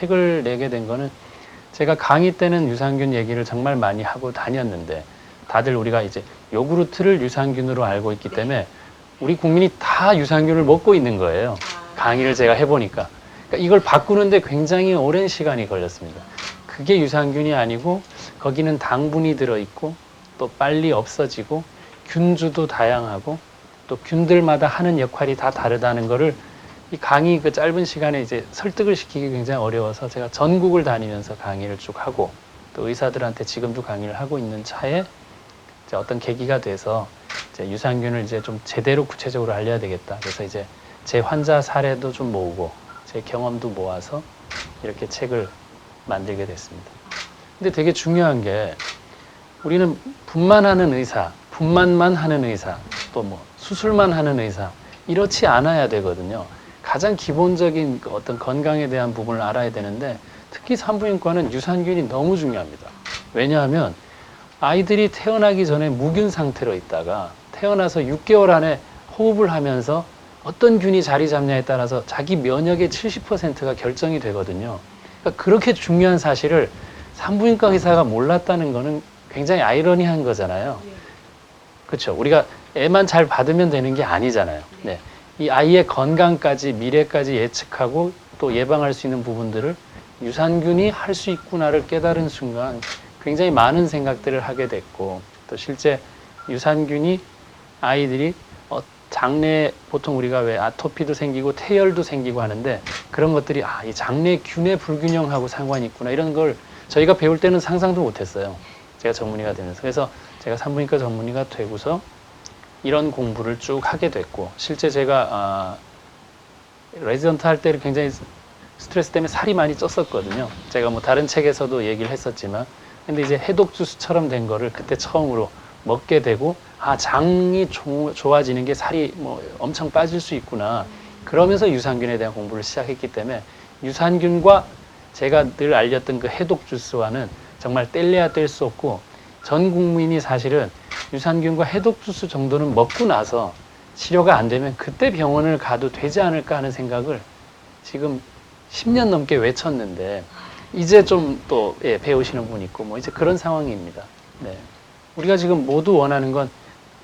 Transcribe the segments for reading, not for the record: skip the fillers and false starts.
책을 내게 된 거는 제가 강의 때는 유산균 얘기를 정말 많이 하고 다녔는데 다들 우리가 이제 요구르트를 유산균으로 알고 있기 때문에 우리 국민이 다 유산균을 먹고 있는 거예요. 강의를 제가 해보니까. 그러니까 이걸 바꾸는데 굉장히 오랜 시간이 걸렸습니다. 그게 유산균이 아니고 거기는 당분이 들어있고 또 빨리 없어지고 균주도 다양하고 또 균들마다 하는 역할이 다 다르다는 거를 이 강의 그 짧은 시간에 이제 설득을 시키기 굉장히 어려워서 제가 전국을 다니면서 강의를 쭉 하고 또 의사들한테 지금도 강의를 하고 있는 차에 이제 어떤 계기가 돼서 이제 유산균을 이제 좀 제대로 구체적으로 알려야 되겠다. 그래서 이제 제 환자 사례도 좀 모으고 제 경험도 모아서 이렇게 책을 만들게 됐습니다. 근데 되게 중요한 게 우리는 분만하는 의사, 분만만 하는 의사, 또 뭐 수술만 하는 의사 이렇지 않아야 되거든요. 가장 기본적인 어떤 건강에 대한 부분을 알아야 되는데 특히 산부인과는 유산균이 너무 중요합니다. 왜냐하면 아이들이 태어나기 전에 무균 상태로 있다가 태어나서 6개월 안에 호흡을 하면서 어떤 균이 자리 잡냐에 따라서 자기 면역의 70%가 결정이 되거든요. 그러니까 그렇게 중요한 사실을 산부인과 의사가 몰랐다는 거는 굉장히 아이러니한 거잖아요. 그렇죠. 우리가 애만 잘 받으면 되는 게 아니잖아요. 네. 이 아이의 건강까지 미래까지 예측하고 또 예방할 수 있는 부분들을 유산균이 할 수 있구나를 깨달은 순간 굉장히 많은 생각들을 하게 됐고 또 실제 유산균이 아이들이 장내 보통 우리가 왜 아토피도 생기고 태열도 생기고 하는데 그런 것들이 이 장내 균의 불균형하고 상관이 있구나 이런 걸 저희가 배울 때는 상상도 못했어요. 제가 전문의가 되면서. 그래서 제가 산부인과 전문의가 되고서 이런 공부를 쭉 하게 됐고 실제 제가 레지던트 할 때를 굉장히 스트레스 때문에 살이 많이 쪘었거든요. 제가 뭐 다른 책에서도 얘기를 했었지만 근데 이제 해독 주스처럼 된 거를 그때 처음으로 먹게 되고 장이 좋아지는 게 살이 뭐 엄청 빠질 수 있구나. 그러면서 유산균에 대한 공부를 시작했기 때문에 유산균과 제가 늘 알렸던 그 해독 주스와는 정말 뗄래야 뗄 수 없고 전 국민이 사실은 유산균과 해독 주스 정도는 먹고 나서 치료가 안 되면 그때 병원을 가도 되지 않을까 하는 생각을 지금 10년 넘게 외쳤는데 이제 좀 또 배우시는 분 있고 뭐 이제 그런 상황입니다. 네. 우리가 지금 모두 원하는 건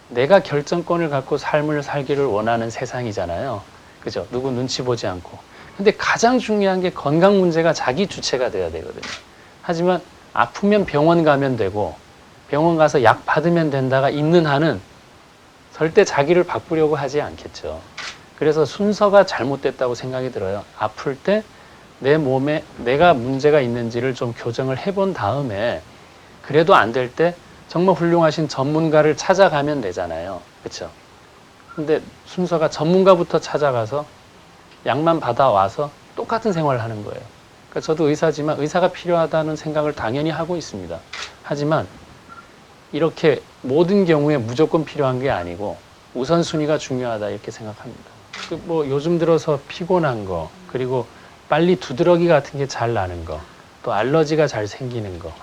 내가 결정권을 갖고 삶을 살기를 원하는 세상이잖아요. 그죠? 누구 눈치 보지 않고. 근데 가장 중요한 게 건강 문제가 자기 주체가 돼야 되거든요. 하지만 아프면 병원 가면 되고 병원 가서 약 받으면 된다가 있는 한은 절대 자기를 바꾸려고 하지 않겠죠. 그래서 순서가 잘못됐다고 생각이 들어요. 아플 때 내 몸에 내가 문제가 있는지를 좀 교정을 해본 다음에 그래도 안 될 때 정말 훌륭하신 전문가를 찾아가면 되잖아요. 그렇죠? 근데 순서가 전문가부터 찾아가서 약만 받아와서 똑같은 생활을 하는 거예요. 그러니까 저도 의사지만 의사가 필요하다는 생각을 당연히 하고 있습니다. 하지만 이렇게 모든 경우에 무조건 필요한 게 아니고 우선순위가 중요하다 이렇게 생각합니다. 뭐 요즘 들어서 피곤한 거 그리고 빨리 두드러기 같은 게 잘 나는 거 또 알러지가 잘 생기는 거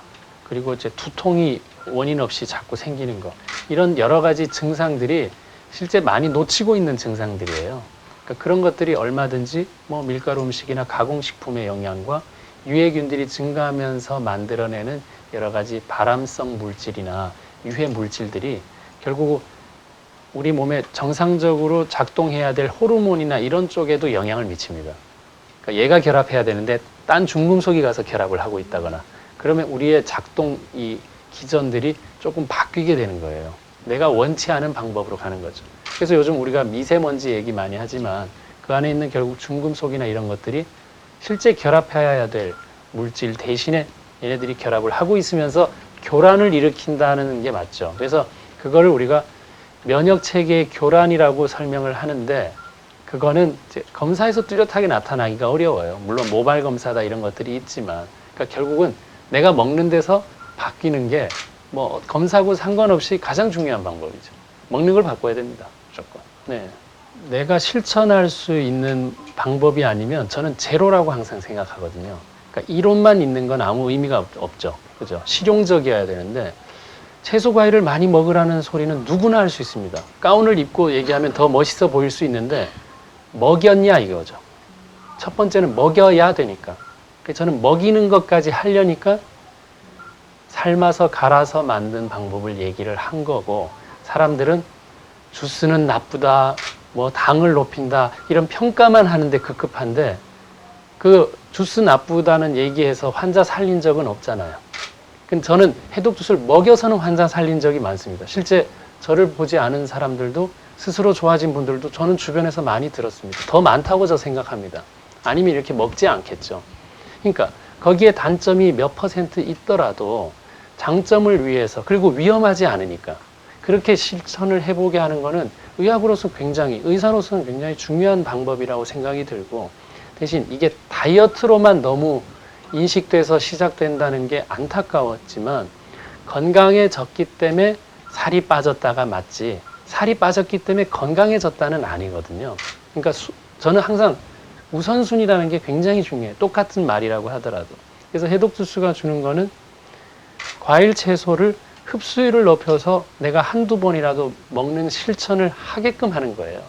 그리고 이제 두통이 원인 없이 자꾸 생기는 거 이런 여러 가지 증상들이 실제 많이 놓치고 있는 증상들이에요. 그러니까 그런 것들이 얼마든지 뭐 밀가루 음식이나 가공식품의 영향과 유해균들이 증가하면서 만들어내는 여러 가지 발암성 물질이나 유해 물질들이 결국 우리 몸에 정상적으로 작동해야 될 호르몬이나 이런 쪽에도 영향을 미칩니다. 그러니까 얘가 결합해야 되는데 딴 중금속이 가서 결합을 하고 있다거나 그러면 우리의 작동 이 기전들이 조금 바뀌게 되는 거예요. 내가 원치 않은 방법으로 가는 거죠. 그래서 요즘 우리가 미세먼지 얘기 많이 하지만 그 안에 있는 결국 중금속이나 이런 것들이 실제 결합해야 될 물질 대신에 얘네들이 결합을 하고 있으면서 교란을 일으킨다는 게 맞죠. 그래서 그거를 우리가 면역체계의 교란이라고 설명을 하는데 그거는 이제 검사에서 뚜렷하게 나타나기가 어려워요. 물론 모발 검사다 이런 것들이 있지만 그러니까 결국은 내가 먹는 데서 바뀌는 게 뭐 검사하고 상관없이 가장 중요한 방법이죠. 먹는 걸 바꿔야 됩니다. 무조건. 네. 내가 실천할 수 있는 방법이 아니면 저는 제로라고 항상 생각하거든요. 그러니까 이론만 있는 건 아무 의미가 없죠. 그죠? 실용적이어야 되는데 채소 과일을 많이 먹으라는 소리는 누구나 할 수 있습니다. 가운을 입고 얘기하면 더 멋있어 보일 수 있는데 먹였냐 이거죠. 첫 번째는 먹여야 되니까. 저는 먹이는 것까지 하려니까 삶아서 갈아서 만든 방법을 얘기를 한 거고, 사람들은 주스는 나쁘다, 뭐 당을 높인다, 이런 평가만 하는데 급급한데, 그 주스 나쁘다는 얘기해서 환자 살린 적은 없잖아요. 저는 해독 주스를 먹여서는 환자 살린 적이 많습니다. 실제 저를 보지 않은 사람들도, 스스로 좋아진 분들도 저는 주변에서 많이 들었습니다. 더 많다고 저 생각합니다. 아니면 이렇게 먹지 않겠죠. 그러니까 거기에 단점이 몇 퍼센트 있더라도 장점을 위해서, 그리고 위험하지 않으니까 그렇게 실천을 해보게 하는 거는 의학으로서 굉장히, 의사로서는 굉장히 중요한 방법이라고 생각이 들고, 대신 이게 다이어트로만 너무 인식돼서 시작된다는 게 안타까웠지만, 건강해졌기 때문에 살이 빠졌다가 맞지, 살이 빠졌기 때문에 건강해졌다는 아니거든요. 그러니까 저는 항상 우선순위라는 게 굉장히 중요해요. 똑같은 말이라고 하더라도. 그래서 해독 주스가 주는 거는 과일 채소를 흡수율을 높여서 내가 한두 번이라도 먹는 실천을 하게끔 하는 거예요.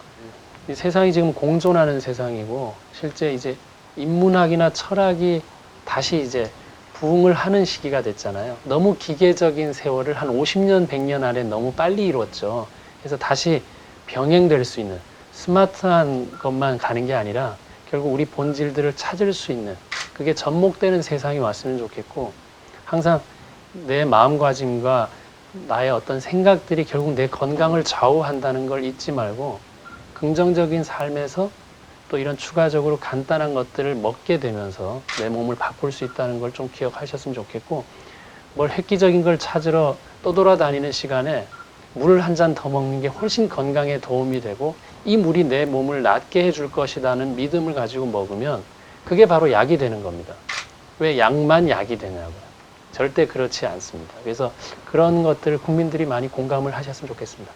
이 세상이 지금 공존하는 세상이고, 실제 이제 인문학이나 철학이 다시 이제 부흥을 하는 시기가 됐잖아요. 너무 기계적인 세월을 한 50년, 100년 안에 너무 빨리 이뤘죠. 그래서 다시 병행될 수 있는, 스마트한 것만 가는 게 아니라 결국 우리 본질들을 찾을 수 있는, 그게 접목되는 세상이 왔으면 좋겠고, 항상 내 마음가짐과 나의 어떤 생각들이 결국 내 건강을 좌우한다는 걸 잊지 말고, 긍정적인 삶에서 또 이런 추가적으로 간단한 것들을 먹게 되면서 내 몸을 바꿀 수 있다는 걸 좀 기억하셨으면 좋겠고, 뭘 획기적인 걸 찾으러 떠돌아다니는 시간에 물을 한 잔 더 먹는 게 훨씬 건강에 도움이 되고, 이 물이 내 몸을 낫게 해줄 것이라는 믿음을 가지고 먹으면 그게 바로 약이 되는 겁니다. 왜 약만 약이 되냐고요. 절대 그렇지 않습니다. 그래서 그런 것들을 국민들이 많이 공감을 하셨으면 좋겠습니다.